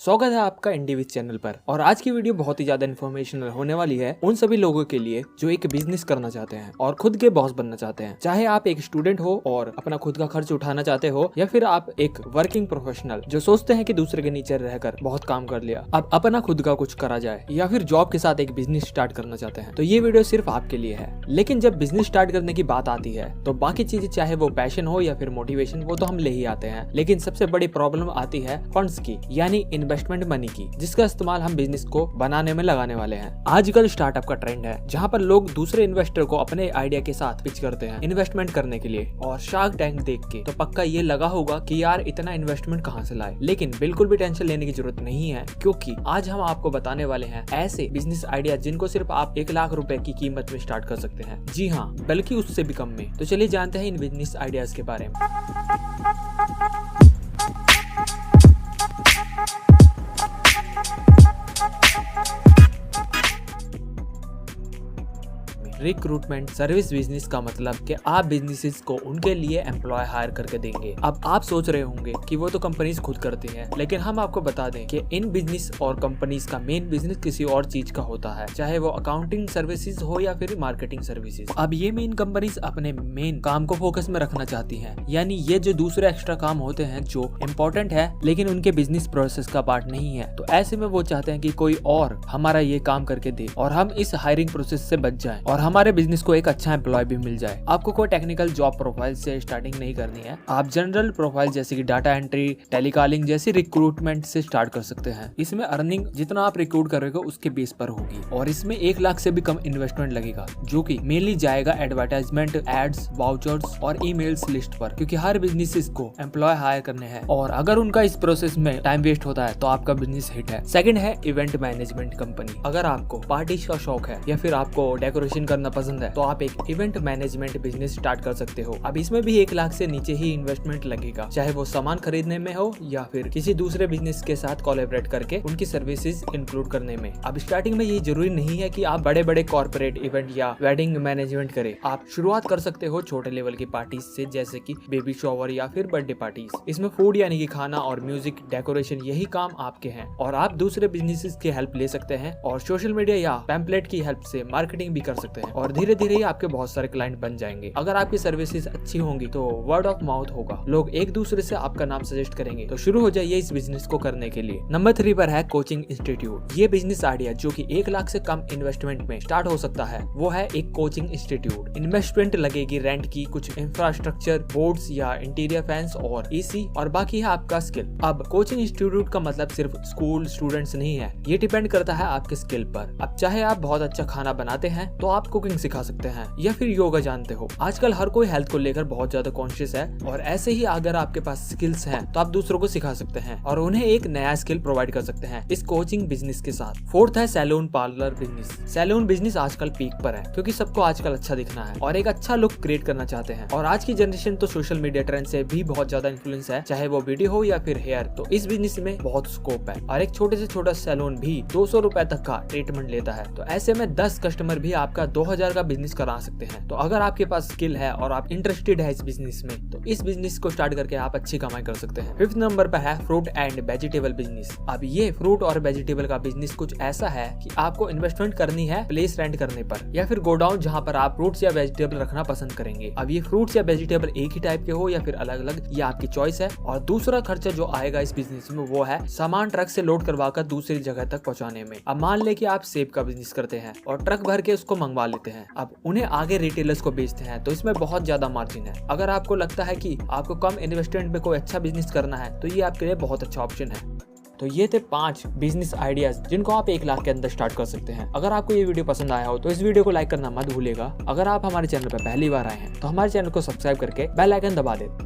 स्वागत है आपका इंडिविज चैनल पर। और आज की वीडियो बहुत ही ज्यादा इन्फॉर्मेशनल होने वाली है उन सभी लोगों के लिए जो एक बिजनेस करना चाहते हैं और खुद के बॉस बनना चाहते हैं। चाहे आप एक स्टूडेंट हो और अपना खुद का खर्च उठाना चाहते हो, या फिर आप एक वर्किंग प्रोफेशनल जो सोचते हैं कि दूसरे के नीचे रहकर बहुत काम कर लिया, अब अपना खुद का कुछ करा जाए, या फिर जॉब के साथ एक बिजनेस स्टार्ट करना चाहते हैं, तो ये वीडियो सिर्फ आपके लिए है। लेकिन जब बिजनेस स्टार्ट करने की बात आती है तो बाकी चीजें, चाहे वो पैशन हो या फिर मोटिवेशन, वो तो हम ले ही आते हैं। लेकिन सबसे बड़ी प्रॉब्लम आती है फंड्स की, यानी इन्वेस्टमेंट मनी की, जिसका इस्तेमाल हम बिजनेस को बनाने में लगाने वाले हैं। आजकल स्टार्टअप का ट्रेंड है जहां पर लोग दूसरे इन्वेस्टर को अपने आइडिया के साथ पिच करते हैं इन्वेस्टमेंट करने के लिए। और शार्क टैंक देख के तो पक्का ये लगा होगा कि यार इतना इन्वेस्टमेंट कहां से लाए। लेकिन बिल्कुल भी टेंशन लेने की जरूरत नहीं है, क्योंकि आज हम आपको बताने वाले हैं ऐसे बिजनेस आइडिया जिनको सिर्फ आप 1 लाख रुपए की कीमत में स्टार्ट कर सकते हैं। जी हाँ, बल्कि उससे भी कम में। तो चलिए जानते हैं इन बिजनेस आइडियाज के बारे में। रिक्रूटमेंट सर्विस बिजनेस का मतलब कि आप बिजनेसेस को उनके लिए एम्प्लॉय हायर करके देंगे। अब आप सोच रहे होंगे कि वो तो कंपनीज खुद करती हैं, लेकिन हम आपको बता दें कि इन बिजनेस और कंपनीज का मेन बिजनेस किसी और चीज का होता है, चाहे वो अकाउंटिंग सर्विसेज हो या फिर मार्केटिंग सर्विसेज। अब ये मेन कंपनीज अपने मेन काम को फोकस में रखना चाहती हैं, यानी ये जो दूसरे एक्स्ट्रा काम होते हैं जो इम्पोर्टेंट है लेकिन उनके बिजनेस प्रोसेस का पार्ट नहीं है, तो ऐसे में वो चाहते हैं कि कोई और हमारा ये काम करके दे और हम इस हायरिंग प्रोसेस से बच जाएं और हमारे बिजनेस को एक अच्छा एम्प्लॉय भी मिल जाए। आपको कोई टेक्निकल जॉब प्रोफाइल से स्टार्टिंग नहीं करनी है। आप जनरल प्रोफाइल जैसे कि डाटा एंट्री, टेलीकॉलिंग जैसी रिक्रूटमेंट से स्टार्ट कर सकते हैं। इसमें अर्निंग जितना आप रिक्रूट करोगे उसके बेस पर होगी और इसमें 1 लाख से भी कम इन्वेस्टमेंट लगेगा, जो कि मेनली जाएगा एडवर्टाइजमेंट, एड्स, वाउचर्स और ईमेल्स लिस्ट पर, क्योंकि हर बिजनेस को एम्प्लॉय हायर करने हैं और अगर उनका इस प्रोसेस में टाइम वेस्ट होता है तो आपका बिजनेस हिट है। सेकंड है इवेंट मैनेजमेंट कंपनी। अगर आपको पार्टी का शौक है या फिर आपको डेकोरेशन करना पसंद है तो आप एक इवेंट मैनेजमेंट बिजनेस स्टार्ट कर सकते हो। अब इसमें भी 1 लाख से नीचे ही इन्वेस्टमेंट लगेगा, चाहे वो सामान खरीदने में हो या फिर किसी दूसरे बिजनेस के साथ कोलैबोरेट करके उनकी सर्विसेज इंक्लूड करने में। अब स्टार्टिंग में ये जरूरी नहीं है कि आप बड़े बड़े कॉर्पोरेट इवेंट या वेडिंग मैनेजमेंट करें। आप शुरुआत कर सकते हो छोटे लेवल की पार्टीज से, जैसे कि बेबी शॉवर या फिर बर्थडे पार्टीज। इसमें फूड यानी कि खाना और म्यूजिक, डेकोरेशन, यही काम आपके हैं और आप दूसरे बिजनेसेस की हेल्प ले सकते हैं और सोशल मीडिया या पैम्पलेट की हेल्प से मार्केटिंग भी कर सकते हैं और धीरे धीरे ही आपके बहुत सारे क्लाइंट बन जाएंगे। अगर आपकी सर्विसेज अच्छी होंगी तो वर्ड ऑफ माउथ होगा, लोग एक दूसरे से आपका नाम सजेस्ट करेंगे। तो शुरू हो जाइए इस बिजनेस को करने के लिए। नंबर 3 पर है कोचिंग इंस्टीट्यूट। ये बिजनेस आइडिया जो कि 1 लाख से कम इन्वेस्टमेंट में स्टार्ट हो सकता है, वो है एक कोचिंग इंस्टीट्यूट। इन्वेस्टमेंट लगेगी रेंट की, कुछ इंफ्रास्ट्रक्चर, बोर्ड्स या इंटीरियर फैंस और एसी, और बाकी है आपका स्किल। अब कोचिंग इंस्टीट्यूट का मतलब सिर्फ स्कूल स्टूडेंट्स नहीं है, ये डिपेंड करता है आपके स्किल पर। अब चाहे आप बहुत अच्छा खाना बनाते हैं तो आप कुकिंग सिखा सकते हैं, या फिर योगा जानते हो। आजकल हर कोई हेल्थ को लेकर बहुत ज्यादा कॉन्शियस है और ऐसे ही अगर आपके पास स्किल्स हैं तो आप दूसरों को सिखा सकते हैं और उन्हें एक नया स्किल प्रोवाइड कर सकते हैं इस कोचिंग बिजनेस के साथ। 4th है salon parlour business. Salon business आजकल पीक पर है, क्योंकि सबको आजकल अच्छा दिखना है और एक अच्छा लुक क्रिएट करना चाहते हैं। और आज की जनरेशन तो सोशल मीडिया ट्रेंड से भी बहुत ज्यादा इन्फ्लुएंस है, चाहे वो वीडियो हो या फिर हेयर। तो इस बिजनेस में बहुत स्कोप है और एक छोटे से छोटा सैलून भी 200 रुपए तक का ट्रीटमेंट लेता है। तो ऐसे में 10 कस्टमर भी आपका 2000 का बिजनेस करा सकते हैं। तो अगर आपके पास स्किल है और आप इंटरेस्टेड है इस बिजनेस में, तो इस बिजनेस को स्टार्ट करके आप अच्छी कमाई कर सकते हैं। 5th नंबर पे है फ्रूट एंड वेजिटेबल बिजनेस। अब ये फ्रूट और वेजिटेबल का बिजनेस कुछ ऐसा है कि आपको इन्वेस्टमेंट करनी है प्लेस रेंट करने पर या फिर गोडाउन जहां पर आप फ्रूट्स या वेजिटेबल रखना पसंद करेंगे। अब ये फ्रूट्स या वेजिटेबल एक ही टाइप के हो या फिर अलग अलग, ये आपकी चॉइस है। और दूसरा खर्चा जो आएगा इस बिजनेस में वो है सामान ट्रक से लोड करवाकर दूसरी जगह तक पहुँचाने में। अब मान ले कि आप सेब का बिजनेस करते हैं और ट्रक भर के उसको मंगवा लेते हैं, अब उन्हें आगे रिटेलर्स को बेचते हैं, तो इसमें बहुत ज्यादा मार्जिन है। अगर आपको लगता है कि आपको कम इन्वेस्टमेंट में कोई अच्छा बिजनेस करना है तो ये आपके लिए बहुत अच्छा ऑप्शन है। तो ये थे 5 बिजनेस आइडियाज जिनको आप 1 लाख के अंदर स्टार्ट कर सकते हैं। अगर आपको ये वीडियो पसंद आया हो तो इस वीडियो को लाइक करना मत भूलिएगा। अगर आप हमारे चैनल पर पहली बार आए हैं तो हमारे चैनल को सब्सक्राइब करके बेल आइकन दबा दें।